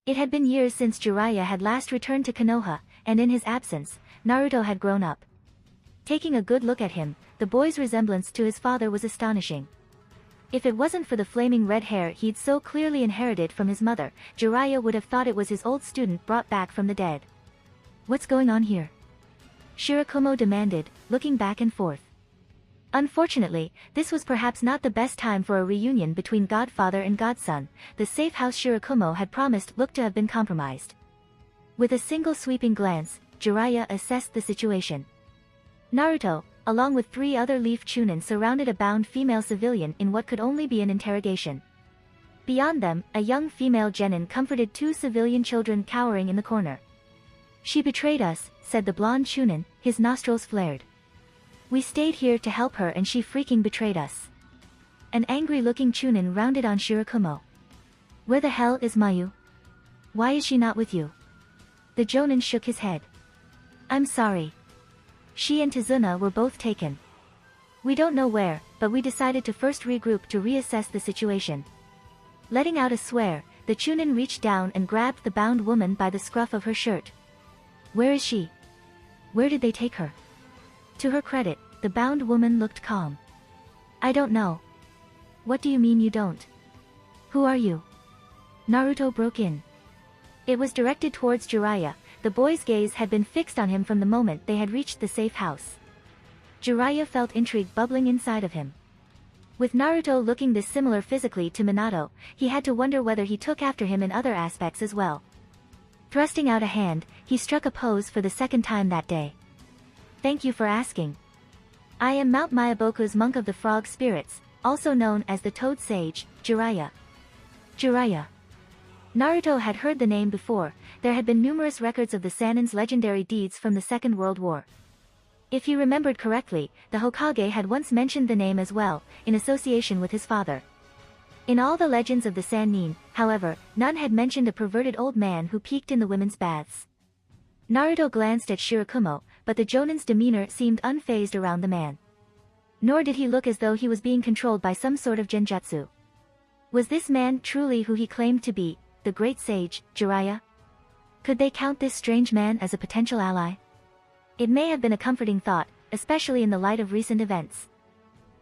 It had been years since Jiraiya had last returned to Konoha, and in his absence, Naruto had grown up. Taking a good look at him, the boy's resemblance to his father was astonishing. If it wasn't for the flaming red hair he'd so clearly inherited from his mother, Jiraiya would have thought it was his old student brought back from the dead. "What's going on here?" Shirakumo demanded, looking back and forth. Unfortunately, this was perhaps not the best time for a reunion between godfather and godson. The safe house Shirakumo had promised looked to have been compromised. With a single sweeping glance, Jiraiya assessed the situation. Naruto, along with 3 other Leaf Chunin, surrounded a bound female civilian in what could only be an interrogation. Beyond them, a young female genin comforted 2 civilian children cowering in the corner. "She betrayed us," said the blonde Chunin, his nostrils flared. "We stayed here to help her and she freaking betrayed us." An angry-looking Chunin rounded on Shirakumo. "Where the hell is Mayu? Why is she not with you?" The Jonin shook his head. "I'm sorry. She and Tazuna were both taken. We don't know where, but we decided to first regroup to reassess the situation." Letting out a swear, the Chunin reached down and grabbed the bound woman by the scruff of her shirt. "Where is she? Where did they take her?" To her credit, the bound woman looked calm. "I don't know." "What do you mean you don't? Who are you?" Naruto broke in. It was directed towards Jiraiya. The boy's gaze had been fixed on him from the moment they had reached the safe house. Jiraiya felt intrigue bubbling inside of him. With Naruto looking this similar physically to Minato, he had to wonder whether he took after him in other aspects as well. Thrusting out a hand, he struck a pose for the second time that day. "Thank you for asking. I am Mount Mayaboku's Monk of the Frog Spirits, also known as the Toad Sage, Jiraiya." Jiraiya. Naruto had heard the name before. There had been numerous records of the Sanin's legendary deeds from the Second World War. If he remembered correctly, the Hokage had once mentioned the name as well, in association with his father. In all the legends of the Sannin, however, none had mentioned a perverted old man who peeked in the women's baths. Naruto glanced at Shirakumo, but the Jonin's demeanor seemed unfazed around the man. Nor did he look as though he was being controlled by some sort of genjutsu. Was this man truly who he claimed to be, the great sage, Jiraiya? Could they count this strange man as a potential ally? It may have been a comforting thought, especially in the light of recent events.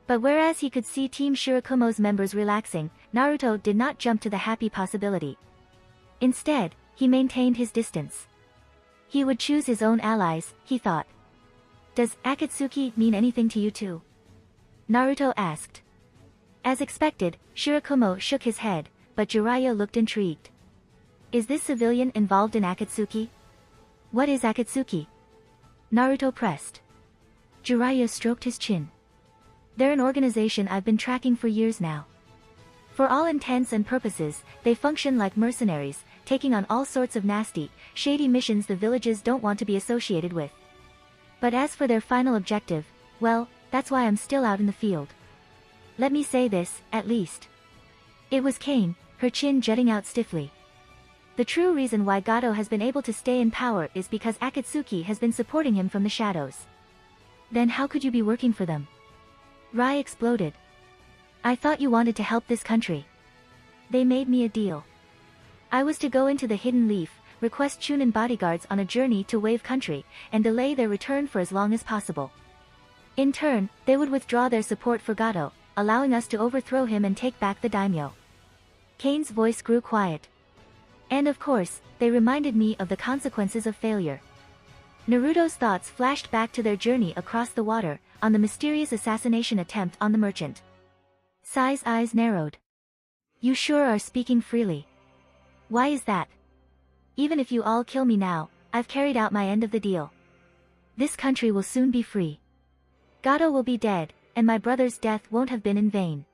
But whereas he could see Team Shirakumo's members relaxing, Naruto did not jump to the happy possibility. Instead, he maintained his distance. He would choose his own allies, he thought. "Does Akatsuki mean anything to you too?" Naruto asked. As expected, Shirakumo shook his head, but Jiraiya looked intrigued. "Is this civilian involved in Akatsuki?" "What is Akatsuki?" Naruto pressed. Jiraiya stroked his chin. "They're an organization I've been tracking for years now. For all intents and purposes, they function like mercenaries, taking on all sorts of nasty, shady missions the villages don't want to be associated with. But as for their final objective, well, that's why I'm still out in the field. Let me say this, at least." It was Kane, her chin jutting out stiffly. "The true reason why Gato has been able to stay in power is because Akatsuki has been supporting him from the shadows." "Then how could you be working for them?" Rai exploded. "I thought you wanted to help this country. They made me a deal. I was to go into the Hidden Leaf, request Chunin bodyguards on a journey to Wave Country, and delay their return for as long as possible. In turn, they would withdraw their support for Gato, allowing us to overthrow him and take back the daimyo." Kane's voice grew quiet. "And of course, they reminded me of the consequences of failure." Naruto's thoughts flashed back to their journey across the water, on the mysterious assassination attempt on the merchant. Sai's eyes narrowed. "You sure are speaking freely. Why is that? Even if you all kill me now, I've carried out my end of the deal. This country will soon be free. Gato will be dead, and my brother's death won't have been in vain."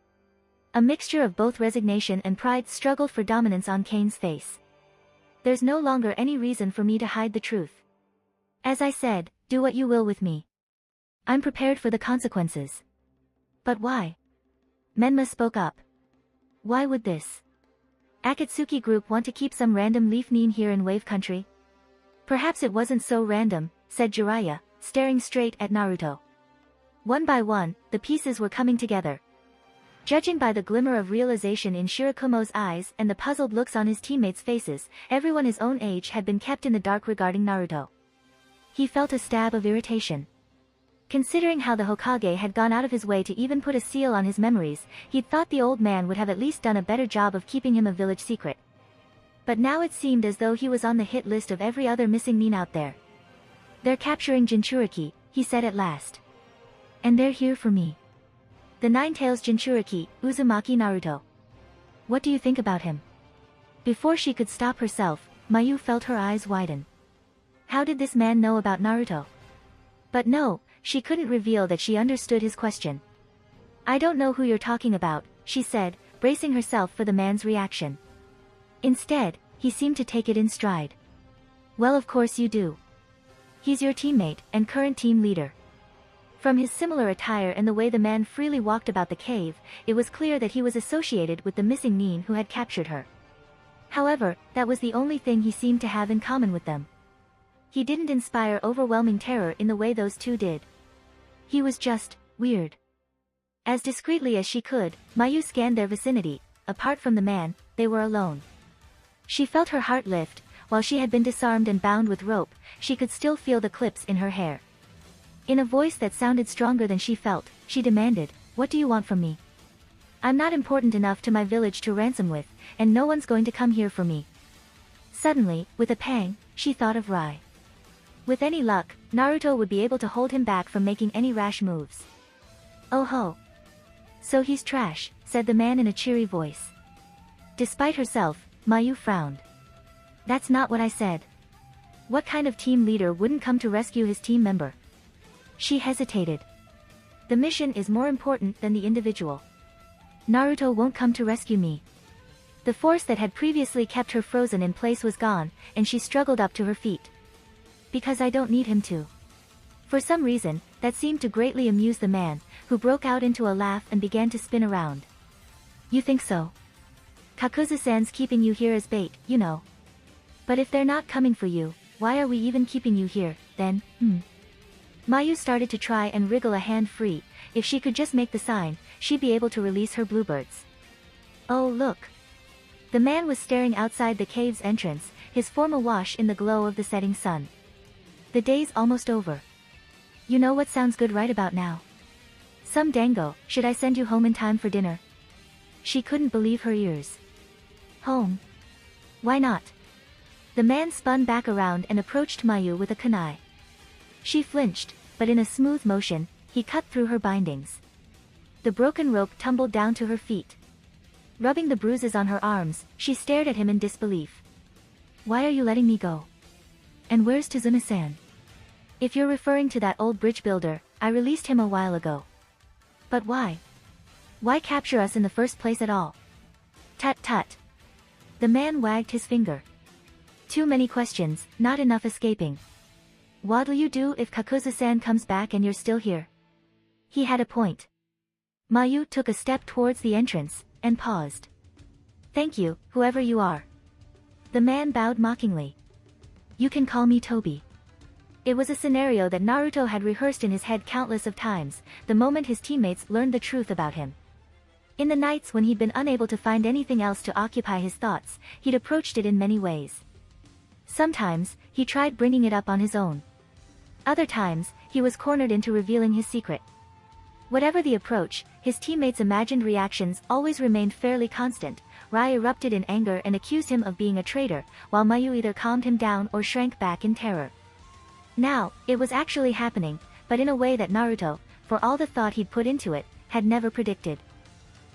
A mixture of both resignation and pride struggled for dominance on Kane's face. "There's no longer any reason for me to hide the truth. As I said, do what you will with me. I'm prepared for the consequences." "But why?" Menma spoke up. "Why would this Akatsuki group want to keep some random leaf nin here in Wave Country?" "Perhaps it wasn't so random," said Jiraiya, staring straight at Naruto. One by one, the pieces were coming together. Judging by the glimmer of realization in Shirakumo's eyes and the puzzled looks on his teammates' faces, everyone his own age had been kept in the dark regarding Naruto. He felt a stab of irritation. Considering how the Hokage had gone out of his way to even put a seal on his memories, he'd thought the old man would have at least done a better job of keeping him a village secret. But now it seemed as though he was on the hit list of every other missing nin out there. "They're capturing Jinchuriki," he said at last. "And they're here for me. The Nine-Tails Jinchuriki, Uzumaki Naruto. What do you think about him?" Before she could stop herself, Mayu felt her eyes widen. How did this man know about Naruto? But no, she couldn't reveal that she understood his question. "I don't know who you're talking about," she said, bracing herself for the man's reaction. Instead, he seemed to take it in stride. "Well, of course you do. He's your teammate and current team leader." From his similar attire and the way the man freely walked about the cave, it was clear that he was associated with the missing nin who had captured her. However, that was the only thing he seemed to have in common with them. He didn't inspire overwhelming terror in the way those two did. He was just weird. As discreetly as she could, Mayu scanned their vicinity. Apart from the man, they were alone. She felt her heart lift. While she had been disarmed and bound with rope, she could still feel the clips in her hair. In a voice that sounded stronger than she felt, she demanded, "What do you want from me? I'm not important enough to my village to ransom with, and no one's going to come here for me." Suddenly, with a pang, she thought of Rai. With any luck, Naruto would be able to hold him back from making any rash moves. "Oh ho. So he's trash," said the man in a cheery voice. Despite herself, Mayu frowned. "That's not what I said. What kind of team leader wouldn't come to rescue his team member?" She hesitated. "The mission is more important than the individual. Naruto won't come to rescue me." The force that had previously kept her frozen in place was gone, and she struggled up to her feet. "Because I don't need him to." For some reason, that seemed to greatly amuse the man, who broke out into a laugh and began to spin around. "You think so? Kakuzu-san's keeping you here as bait, you know. But if they're not coming for you, why are we even keeping you here, then, Mayu started to try and wriggle a hand free. If she could just make the sign, she'd be able to release her bluebirds. "Oh look." The man was staring outside the cave's entrance, his form awash in the glow of the setting sun. "The day's almost over. You know what sounds good right about now? Some dango. Should I send you home in time for dinner?" She couldn't believe her ears. "Home? Why not?" The man spun back around and approached Mayu with a kunai. She flinched, but in a smooth motion, he cut through her bindings. The broken rope tumbled down to her feet. Rubbing the bruises on her arms, she stared at him in disbelief. "Why are you letting me go? And where's Tazuna-san?" "If you're referring to that old bridge builder, I released him a while ago." "But why? Why capture us in the first place at all?" "Tut tut." The man wagged his finger. "Too many questions, not enough escaping. What'll you do if Kakuzu-san comes back and you're still here?" He had a point. Mayu took a step towards the entrance, and paused. "Thank you, whoever you are." The man bowed mockingly. "You can call me Toby." It was a scenario that Naruto had rehearsed in his head countless of times, the moment his teammates learned the truth about him. In the nights when he'd been unable to find anything else to occupy his thoughts, he'd approached it in many ways. Sometimes, he tried bringing it up on his own. Other times, he was cornered into revealing his secret. Whatever the approach, his teammates' imagined reactions always remained fairly constant. Rai erupted in anger and accused him of being a traitor, while Mayu either calmed him down or shrank back in terror. Now, it was actually happening, but in a way that Naruto, for all the thought he'd put into it, had never predicted.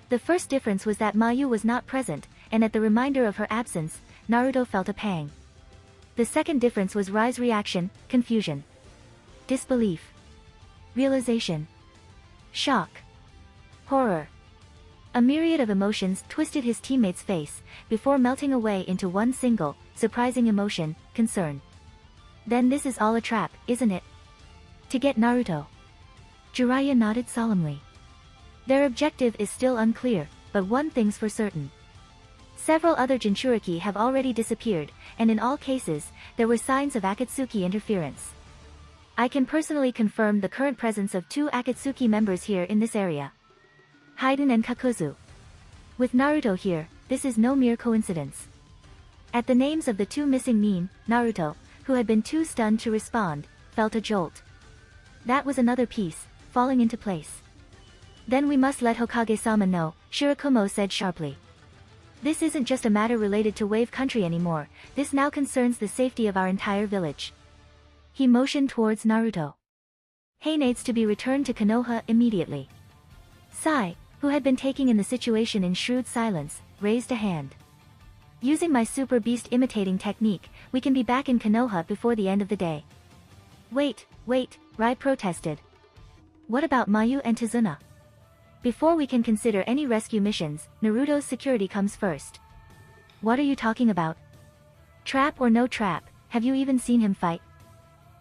The first difference was that Mayu was not present, and at the reminder of her absence, Naruto felt a pang. The second difference was Rai's reaction: confusion, disbelief, realization, shock, horror. A myriad of emotions twisted his teammate's face, before melting away into one single, surprising emotion: concern. "Then this is all a trap, isn't it? To get Naruto?" Jiraiya nodded solemnly. "Their objective is still unclear, but one thing's for certain. Several other Jinchuriki have already disappeared, and in all cases, there were signs of Akatsuki interference. I can personally confirm the current presence of 2 Akatsuki members here in this area. Haiden and Kakuzu. With Naruto here, this is no mere coincidence. At the names of the two missing Nin, Naruto, who had been too stunned to respond, felt a jolt. That was another piece, falling into place. Then we must let Hokage-sama know, Shirakumo said sharply. This isn't just a matter related to Wave Country anymore, this now concerns the safety of our entire village. He motioned towards Naruto. He needs to be returned to Konoha immediately. Sai, who had been taking in the situation in shrewd silence, raised a hand. Using my super beast imitating technique, we can be back in Konoha before the end of the day. Wait, Rai protested. What about Mayu and Tazuna? Before we can consider any rescue missions, Naruto's security comes first. What are you talking about? Trap or no trap, have you even seen him fight?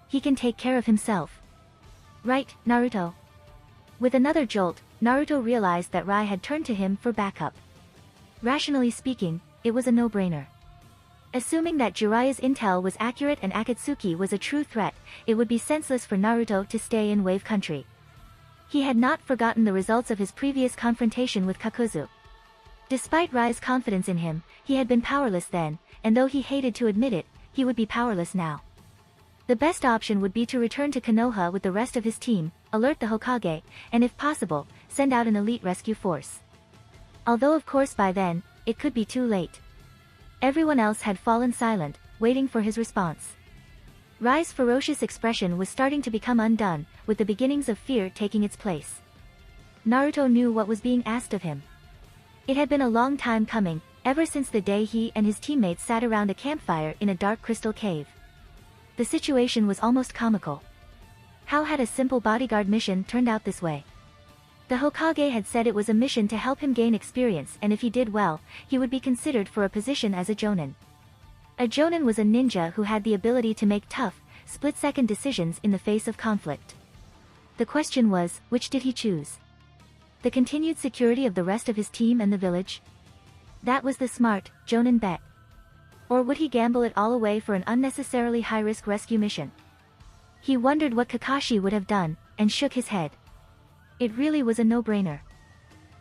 He can take care of himself. Right, Naruto. With another jolt, Naruto realized that Rai had turned to him for backup. Rationally speaking, it was a no-brainer. Assuming that Jiraiya's intel was accurate and Akatsuki was a true threat, it would be senseless for Naruto to stay in Wave Country. He had not forgotten the results of his previous confrontation with Kakuzu. Despite Rai's confidence in him, he had been powerless then, and though he hated to admit it, he would be powerless now. The best option would be to return to Konoha with the rest of his team, alert the Hokage, and if possible, send out an elite rescue force. Although of course by then, it could be too late. Everyone else had fallen silent, waiting for his response. Rai's ferocious expression was starting to become undone, with the beginnings of fear taking its place. Naruto knew what was being asked of him. It had been a long time coming, ever since the day he and his teammates sat around a campfire in a dark crystal cave. The situation was almost comical. How had a simple bodyguard mission turned out this way? The Hokage had said it was a mission to help him gain experience, and if he did well, he would be considered for a position as a Jonin. A Jonin was a ninja who had the ability to make tough, split-second decisions in the face of conflict. The question was, which did he choose? The continued security of the rest of his team and the village? That was the smart, Jonin bet. Or would he gamble it all away for an unnecessarily high-risk rescue mission? He wondered what Kakashi would have done, and shook his head. It really was a no-brainer.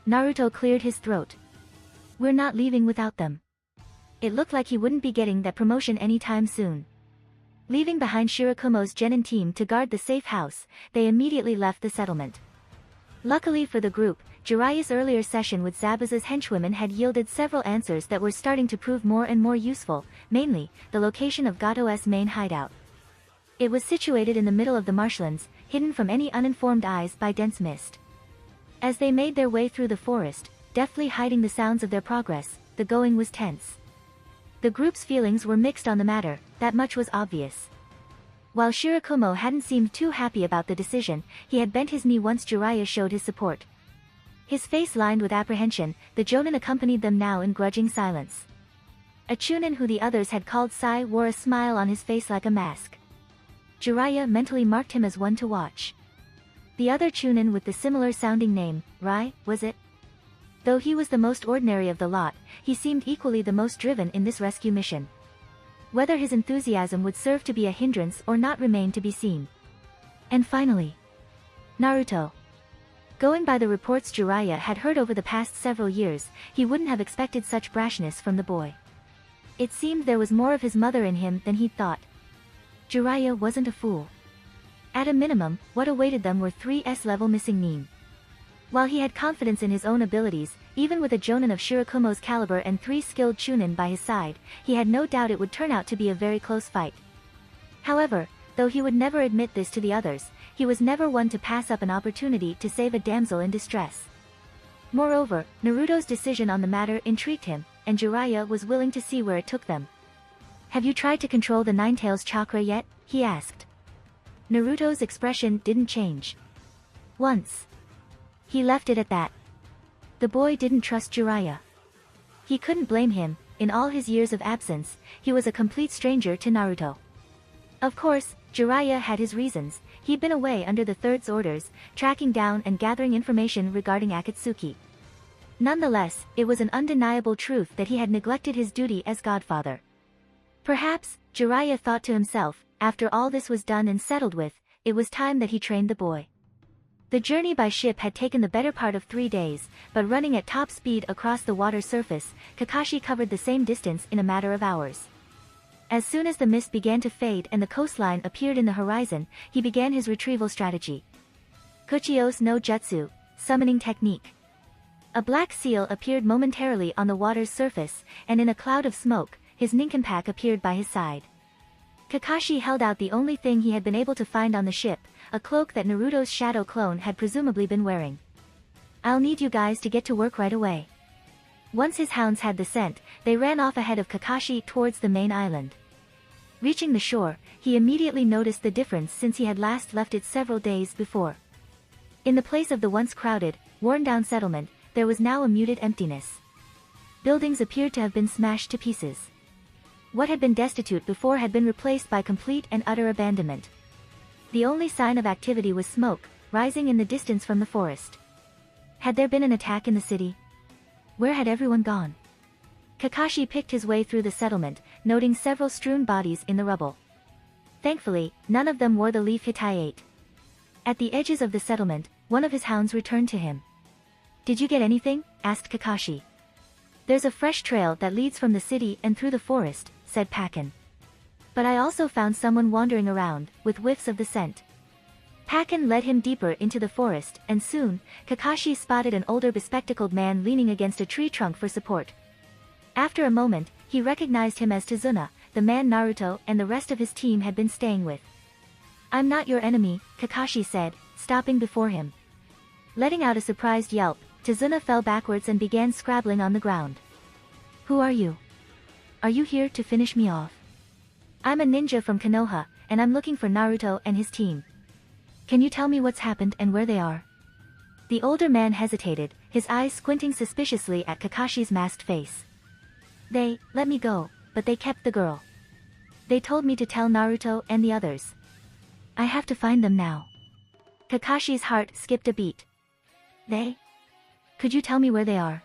Naruto cleared his throat. We're not leaving without them. It looked like he wouldn't be getting that promotion anytime soon. Leaving behind Shirakumo's Genin team to guard the safe house, they immediately left the settlement. Luckily for the group, Jiraiya's earlier session with Zabuza's henchwomen had yielded several answers that were starting to prove more and more useful, mainly, the location of Gato's main hideout. It was situated in the middle of the marshlands, hidden from any uninformed eyes by dense mist. As they made their way through the forest, deftly hiding the sounds of their progress, the going was tense. The group's feelings were mixed on the matter, that much was obvious. While Shirakumo hadn't seemed too happy about the decision, he had bent his knee once Jiraiya showed his support. His face lined with apprehension, the Jonin accompanied them now in grudging silence. A Chunin who the others had called Sai wore a smile on his face like a mask. Jiraiya mentally marked him as one to watch. The other Chunin with the similar sounding name, Rai, was it? Though he was the most ordinary of the lot, he seemed equally the most driven in this rescue mission. Whether his enthusiasm would serve to be a hindrance or not remained to be seen. And finally, Naruto. Going by the reports Jiraiya had heard over the past several years, he wouldn't have expected such brashness from the boy. It seemed there was more of his mother in him than he'd thought. Jiraiya wasn't a fool. At a minimum, what awaited them were 3 S-level missing Nin. While he had confidence in his own abilities, even with a Jonin of Shirakumo's caliber and 3 skilled Chunin by his side, he had no doubt it would turn out to be a very close fight. However, though he would never admit this to the others, he was never one to pass up an opportunity to save a damsel in distress. Moreover, Naruto's decision on the matter intrigued him, and Jiraiya was willing to see where it took them. Have you tried to control the Ninetales chakra yet? He asked. Naruto's expression didn't change. Once. He left it at that. The boy didn't trust Jiraiya. He couldn't blame him, in all his years of absence, he was a complete stranger to Naruto. Of course, Jiraiya had his reasons, he'd been away under the Third's orders, tracking down and gathering information regarding Akatsuki. Nonetheless, it was an undeniable truth that he had neglected his duty as godfather. Perhaps, Jiraiya thought to himself, after all this was done and settled with, it was time that he trained the boy. The journey by ship had taken the better part of 3 days, but running at top speed across the water's surface, Kakashi covered the same distance in a matter of hours. As soon as the mist began to fade and the coastline appeared in the horizon, he began his retrieval strategy. Kuchios no Jutsu, Summoning Technique. A black seal appeared momentarily on the water's surface, and in a cloud of smoke, his ninkenpak appeared by his side. Kakashi held out the only thing he had been able to find on the ship, a cloak that Naruto's shadow clone had presumably been wearing. "I'll need you guys to get to work right away." Once his hounds had the scent, they ran off ahead of Kakashi towards the main island. Reaching the shore, he immediately noticed the difference since he had last left it several days before. In the place of the once crowded, worn-down settlement, there was now a muted emptiness. Buildings appeared to have been smashed to pieces. What had been destitute before had been replaced by complete and utter abandonment. The only sign of activity was smoke, rising in the distance from the forest. Had there been an attack in the city? Where had everyone gone? Kakashi picked his way through the settlement, noting several strewn bodies in the rubble. Thankfully, none of them wore the leaf hitayate. At the edges of the settlement, one of his hounds returned to him. "Did you get anything?" asked Kakashi. "There's a fresh trail that leads from the city and through the forest," said Pakken. "But I also found someone wandering around, with whiffs of the scent." Pakken led him deeper into the forest, and soon, Kakashi spotted an older bespectacled man leaning against a tree trunk for support. After a moment, he recognized him as Tazuna, the man Naruto and the rest of his team had been staying with. "I'm not your enemy," Kakashi said, stopping before him. Letting out a surprised yelp, Tazuna fell backwards and began scrabbling on the ground. "Who are you? Are you here to finish me off?" "I'm a ninja from Konoha, and I'm looking for Naruto and his team. Can you tell me what's happened and where they are?" The older man hesitated, his eyes squinting suspiciously at Kakashi's masked face. "They let me go, but they kept the girl. They told me to tell Naruto and the others. I have to find them now." Kakashi's heart skipped a beat. "They? Could you tell me where they are?"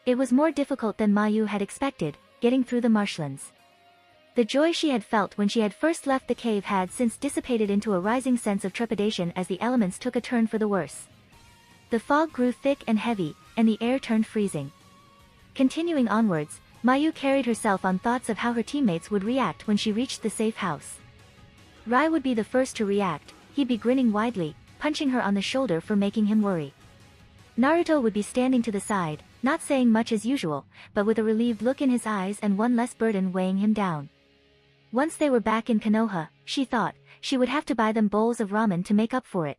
It was more difficult than Mayu had expected, getting through the marshlands. The joy she had felt when she had first left the cave had since dissipated into a rising sense of trepidation as the elements took a turn for the worse. The fog grew thick and heavy, and the air turned freezing. Continuing onwards, Mayu carried herself on thoughts of how her teammates would react when she reached the safe house. Rai would be the first to react, he'd be grinning widely, punching her on the shoulder for making him worry. Naruto would be standing to the side, not saying much as usual, but with a relieved look in his eyes and one less burden weighing him down. Once they were back in Konoha, she thought, she would have to buy them bowls of ramen to make up for it.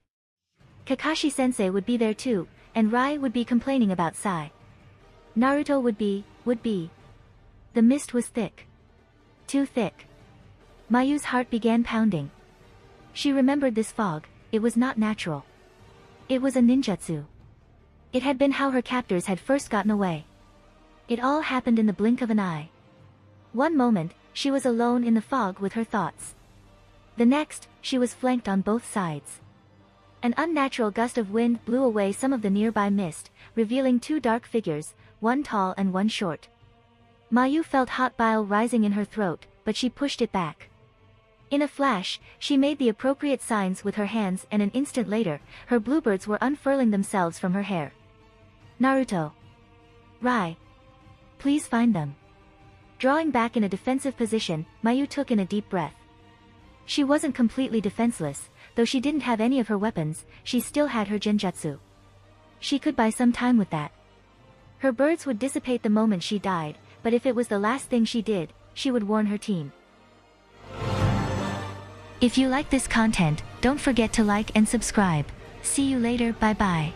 Kakashi-sensei would be there too, and Rai would be complaining about Sai. Naruto would be. The mist was thick. Too thick. Mayu's heart began pounding. She remembered this fog, it was not natural. It was a ninjutsu. It had been how her captors had first gotten away. It all happened in the blink of an eye. One moment, she was alone in the fog with her thoughts. The next, she was flanked on both sides. An unnatural gust of wind blew away some of the nearby mist, revealing two dark figures, one tall and one short. Mayu felt hot bile rising in her throat, but she pushed it back. In a flash, she made the appropriate signs with her hands and an instant later, her bluebirds were unfurling themselves from her hair. "Naruto. Rai. Please find them." Drawing back in a defensive position, Mayu took in a deep breath. She wasn't completely defenseless, though she didn't have any of her weapons, she still had her genjutsu. She could buy some time with that. Her birds would dissipate the moment she died, but if it was the last thing she did, she would warn her team. If you like this content, don't forget to like and subscribe. See you later, bye bye.